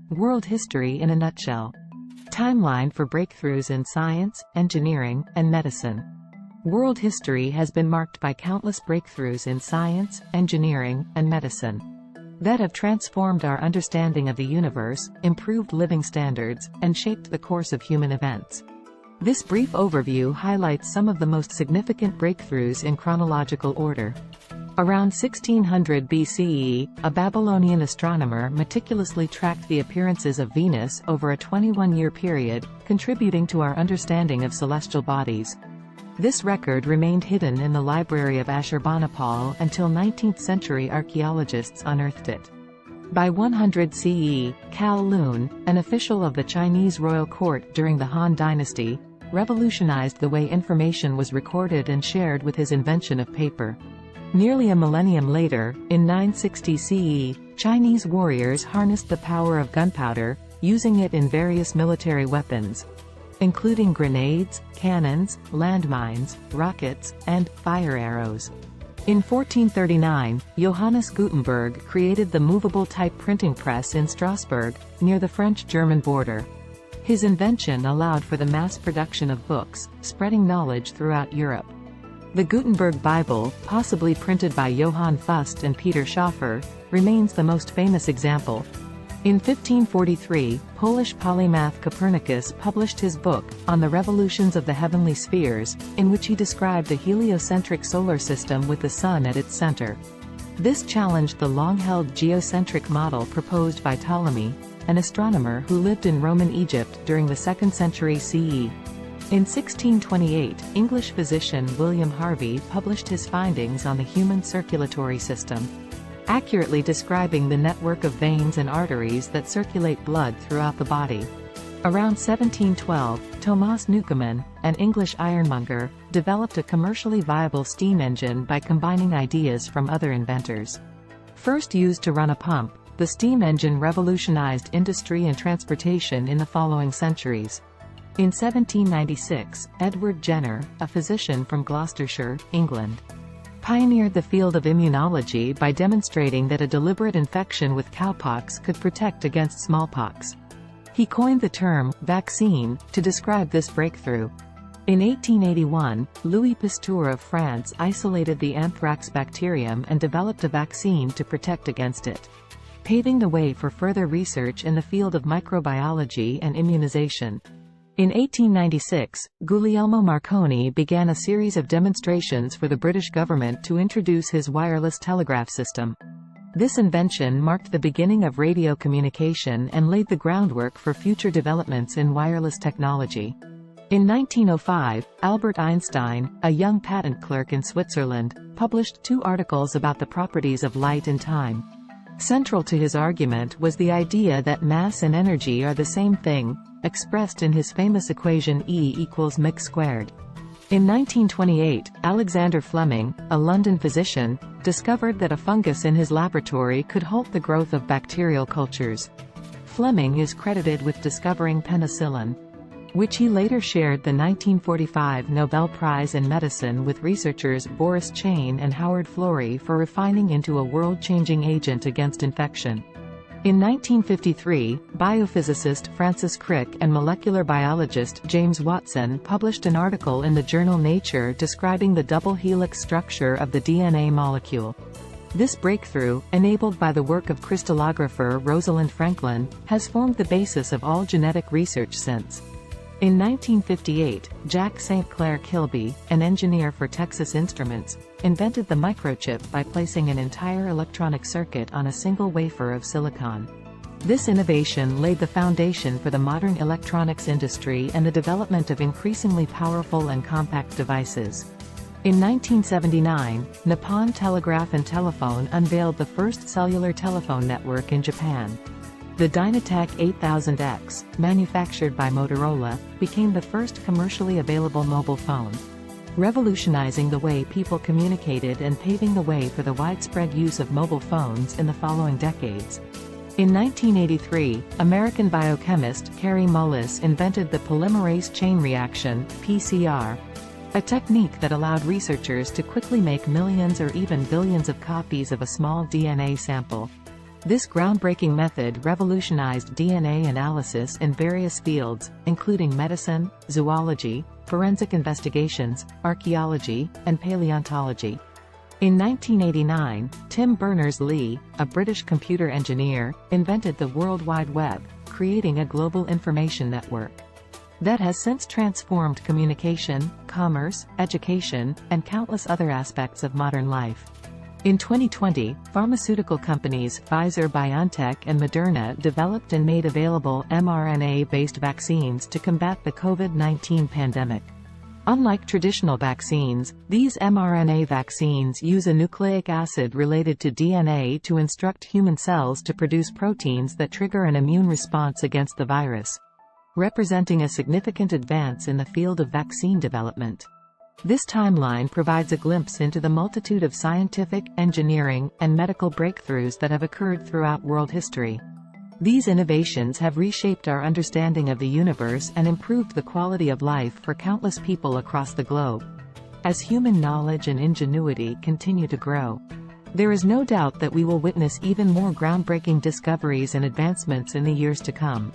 World history in a nutshell. Timeline for breakthroughs in science, engineering, and medicine. World history has been marked by countless breakthroughs in science, engineering, and medicine that have transformed our understanding of the universe, improved living standards, and shaped the course of human events. This brief overview highlights some of the most significant breakthroughs in chronological order. Around 1600 BCE, a Babylonian astronomer meticulously tracked the appearances of Venus over a 21-year period, contributing to our understanding of celestial bodies. This record remained hidden in the library of Ashurbanipal until 19th-century archaeologists unearthed it. By 100 CE, Cao Lun, an official of the Chinese royal court during the Han Dynasty, revolutionized the way information was recorded and shared with his invention of paper. Nearly a millennium later, in 960 CE, Chinese warriors harnessed the power of gunpowder, using it in various military weapons, including grenades, cannons, landmines, rockets, and fire arrows. In 1439, Johannes Gutenberg created the movable type printing press in Strasbourg, near the French-German border. His invention allowed for the mass production of books, spreading knowledge throughout Europe. The Gutenberg Bible, possibly printed by Johann Fust and Peter Schaffer, remains the most famous example. In 1543, Polish polymath Copernicus published his book, On the Revolutions of the Heavenly Spheres, in which he described a heliocentric solar system with the Sun at its center. This challenged the long-held geocentric model proposed by Ptolemy, an astronomer who lived in Roman Egypt during the 2nd century CE. In 1628, English physician William Harvey published his findings on the human circulatory system, accurately describing the network of veins and arteries that circulate blood throughout the body. Around 1712, Thomas Newcomen, an English ironmonger, developed a commercially viable steam engine by combining ideas from other inventors. First used to run a pump, the steam engine revolutionized industry and transportation in the following centuries. In 1796, Edward Jenner, a physician from Gloucestershire, England, pioneered the field of immunology by demonstrating that a deliberate infection with cowpox could protect against smallpox. He coined the term vaccine to describe this breakthrough. In 1881, Louis Pasteur of France isolated the anthrax bacterium and developed a vaccine to protect against it, paving the way for further research in the field of microbiology and immunization. In 1896, Guglielmo Marconi began a series of demonstrations for the British government to introduce his wireless telegraph system. This invention marked the beginning of radio communication and laid the groundwork for future developments in wireless technology. In 1905, Albert Einstein, a young patent clerk in Switzerland, published 2 articles about the properties of light and time. Central to his argument was the idea that mass and energy are the same thing, expressed in his famous equation E equals mc squared. In 1928, Alexander Fleming, a London physician, discovered that a fungus in his laboratory could halt the growth of bacterial cultures. Fleming is credited with discovering penicillin, which he later shared the 1945 Nobel Prize in Medicine with researchers Boris Chain and Howard Florey for refining into a world-changing agent against infection. In 1953, biophysicist Francis Crick and molecular biologist James Watson published an article in the journal Nature describing the double helix structure of the DNA molecule. This breakthrough, enabled by the work of crystallographer Rosalind Franklin, has formed the basis of all genetic research since. In 1958, Jack St. Clair Kilby, an engineer for Texas Instruments, invented the microchip by placing an entire electronic circuit on a single wafer of silicon. This innovation laid the foundation for the modern electronics industry and the development of increasingly powerful and compact devices. In 1979, Nippon Telegraph and Telephone unveiled the first cellular telephone network in Japan. The Dynatac 8000X, manufactured by Motorola, became the first commercially available mobile phone, revolutionizing the way people communicated and paving the way for the widespread use of mobile phones in the following decades. In 1983, American biochemist Kary Mullis invented the polymerase chain reaction, PCR, a technique that allowed researchers to quickly make millions or even billions of copies of a small DNA sample. This groundbreaking method revolutionized DNA analysis in various fields, including medicine, zoology, forensic investigations, archaeology, and paleontology. In 1989, Tim Berners-Lee, a British computer engineer, invented the World Wide Web, creating a global information network that has since transformed communication, commerce, education, and countless other aspects of modern life. In 2020, pharmaceutical companies Pfizer-BioNTech and Moderna developed and made available mRNA-based vaccines to combat the COVID-19 pandemic. Unlike traditional vaccines, these mRNA vaccines use a nucleic acid related to DNA to instruct human cells to produce proteins that trigger an immune response against the virus, representing a significant advance in the field of vaccine development. This timeline provides a glimpse into the multitude of scientific, engineering, and medical breakthroughs that have occurred throughout world history. These innovations have reshaped our understanding of the universe and improved the quality of life for countless people across the globe. As human knowledge and ingenuity continue to grow, there is no doubt that we will witness even more groundbreaking discoveries and advancements in the years to come.